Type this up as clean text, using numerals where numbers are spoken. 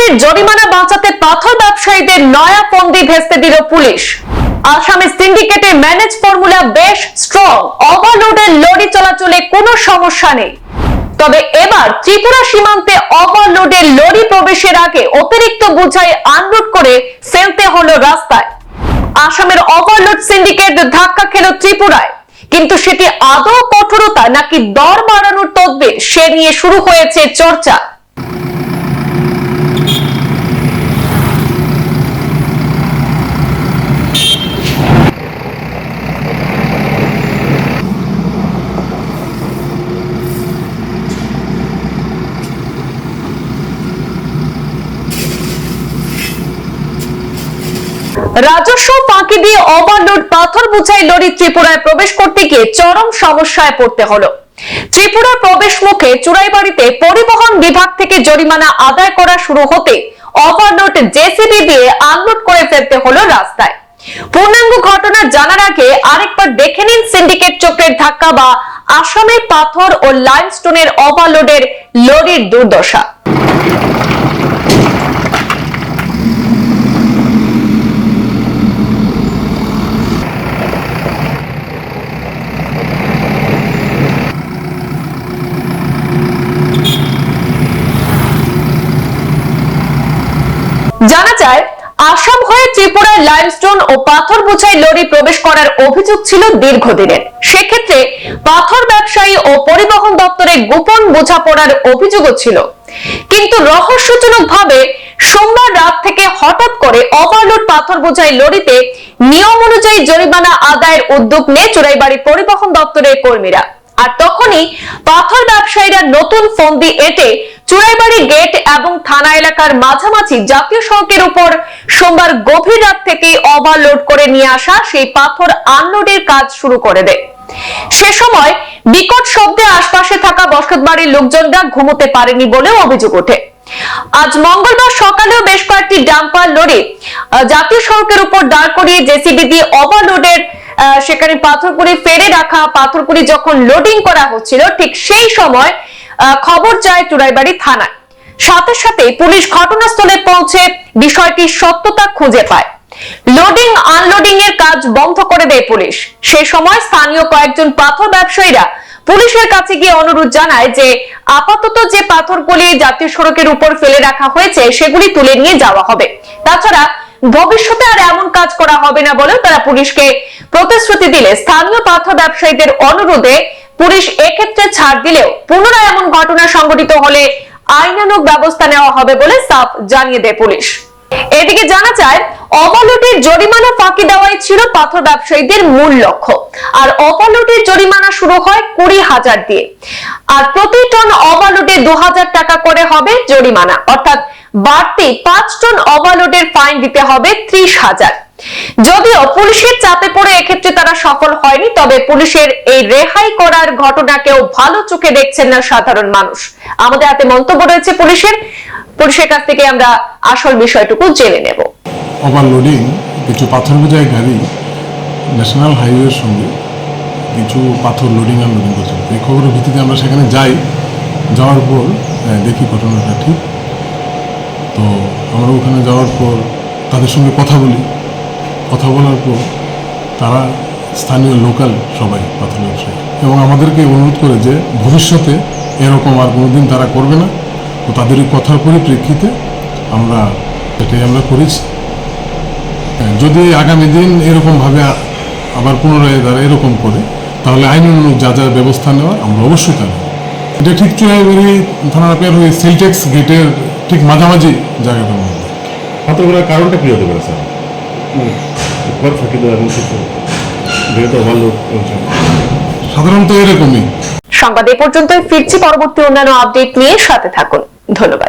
ওভারলোডের জরিমানা বাঁচাতে পাথর ব্যবসায়ীদের নয়া ফন্দি ভেস্তে দিল পুলিশ। আসামের সিন্ডিকেটের ম্যানেজ ফর্মুলা বেশ স্ট্রং, ওভারলোডের লরি চলাচলে কোনো সমস্যা নেই। তবে এবার ত্রিপুরা সীমান্তে ওভারলোডের লরি প্রবেশের আগে অতিরিক্ত বোঝাই আনলোড করে ফেলতে হলো রাস্তায়। আসামের ওভারলোড সিন্ডিকেট ধাক্কা খেল ত্রিপুরায়, কিন্তু সেটি আদৌ কঠোরতা নাকি দর বাড়ানোর তদবির সে নিয়ে শুরু হয়েছে চর্চা। রাজস্ব ফাঁকি দিয়ে ওভারলোড পাথর বোঝাই লরি ত্রিপুরায় প্রবেশ করতে গিয়ে চরম সমস্যায় পড়তে হলো। ত্রিপুরার প্রবেশ মুখে চুরাইবাড়িতে পরিবহন বিভাগ থেকে জরিমানা আদায় করা শুরু হতে ওভারলোড জেসিবি দিয়ে আনলোড করে ফেলতে হলো রাস্তায়। পূর্ণাঙ্গ ঘটনা জানার আগে আরেকবার দেখে নিন সিন্ডিকেট চক্রের ধাক্কা বা আসামের পাথর ও লাইমস্টোনের ওভারলোডের লরির দুর্দশা। জানা যায়, আসাম হয়ে ত্রিপুরায় লাইমস্টোন ও পাথর বোঝাই লরি প্রবেশ করার অভিযোগ ছিল দীর্ঘদিনের। সেক্ষেত্রে পাথর ব্যবসায়ী ও পরিবহন দপ্তরের গোপন বোঝাপড়ার অভিযোগও ছিল। কিন্তু রহস্যজনকভাবে সোমবার রাত থেকে হঠাৎ করে ওভারলোড পাথর বোঝাই লরিতে নিয়ম অনুযায়ী জরিমানা আদায়ের উদ্যোগ নেয় চুরাইবাড়ি পরিবহন দপ্তরের কর্মীরা। আর তখনই পাথর ব্যবসায়ীরা নতুন ফন্দি এঁটে চুরাইবাড়ি গেট এবং থানা এলাকার মাঝামাঝি জাতীয় সড়কের উপর সোমবার গভীর রাত থেকে ওভারলোড করে নিয়ে আসা সেই পাথর আনলোডের কাজ শুরু করে দেয়। সে সময় বিকট শব্দে আশপাশে থাকা বসতবাড়ির লোকজনরা ঘুমোতে পারেনি বলেও অভিযোগ ওঠে। আজ মঙ্গলবার সকালেও বেশ কয়েকটি ডাম্পার লরি জাতীয় সড়কের উপর দাঁড় করিয়ে জেসিবি দিয়ে ওভারলোডের সেখানে পাথরকুড়ি ফেলে রাখা পাথরকুড়ি যখন লোডিং করা হচ্ছিল, ঠিক সেই সময় খবর যায় চুরাইবাড়ি থানায়। সাথে সাথে পুলিশ ঘটনাস্থলে পৌঁছে বিষয়টির সত্যতা খুঁজে পায়। লোডিং আনলোডিং এর কাজ বন্ধ করে দেয় পুলিশ। সেই সময় স্থানীয় কয়েকজন পাথর ব্যবসায়ীরা পুলিশের কাছে গিয়ে অনুরোধ জানায় যে আপাতত যে পাথরগুলি জাতীয় সড়কের উপর ফেলে রাখা হয়েছে সেগুলি তুলে নিয়ে যাওয়া হবে। তাছাড়া ভবিষ্যতে আর এমন কাজ করা হবে না বলেও তারা পুলিশকে প্রতিশ্রুতি দিলে স্থানীয় পাথর ব্যবসায়ীদের অনুরোধে পুলিশ এক্ষেত্রে ছাড় দিলেও পুনরায় এমন ঘটনা সংঘটিত হলে আইনানুগ ব্যবস্থা নেওয়া হবে বলে সাফ জানিয়ে দেয় পুলিশ। এদিকে জানা যায়, ওভারলোডের জরিমানা ফাঁকি দেওয়াই ছিল পাথর ব্যবসায়ীদের মূল লক্ষ্য। আর ওভারলোডের জরিমানা শুরু হয় 20,000 দিয়ে, আর প্রতি টন ওভারলোডে 2,000 টাকা করে হবে জরিমানা, অর্থাৎ বাড়তি 5 টন ওভারলোডের ফাইন দিতে হবে 30,000। যদিও পুলিশের চাপে পড়ে এক্ষেত্রে তারা সফল হয়নি, তবে পুলিশের এই রেহাই করার ঘটনাকেও ভালো চোখে দেখছেন না সাধারণ মানুষ। আমাদের হাতে মন্তব্য রয়েছে পুলিশের কাছ থেকে আমরা আসল বিষয়টুকু জেনে নেব। ওভারলোডিং কিছু পাথর বোঝাই গাড়ি ন্যাশনাল হাইওয়ের সঙ্গে কিছু পাথর লোডিং আনলোডিং করছে। এই খবরের ভিত্তিতে আমরা সেখানে যাওয়ার পর দেখি ঘটনাটা ঠিক। তো আমরা ওখানে যাওয়ার পর তাদের সঙ্গে কথা বলার পর তারা স্থানীয় লোকাল সবাই পাথর ব্যবসায়ী এবং আমাদেরকে অনুরোধ করে যে ভবিষ্যতে এরকম আর কোনোদিন তারা করবে না। তো তাদের এই কথার পরিপ্রেক্ষিতে এটাই আমরা করেছি। যদি আগামী দিন এরকমভাবে আবার পুনরায় তারা এরকম করে, তাহলে আইনানুগ যা যা ব্যবস্থা নেওয়া আমরা অবশ্যই তা নেব। এটা ঠিক চুরাইবাড়ি থানার পেয়ার হয়ে সেলটেক্স গেটের ঠিক মাঝামাঝি জায়গাটার মধ্যে। পাথরগুলোর কারণটা কি হতে পারে স্যার? ফাঁকি দেওয়া এবং সাধারণত এরকমই। সংবাদ এ পর্যন্তই, ফিরছি পরবর্তী অন্যান্য আপডেট নিয়ে, সাথে থাকুন। ধন্যবাদ।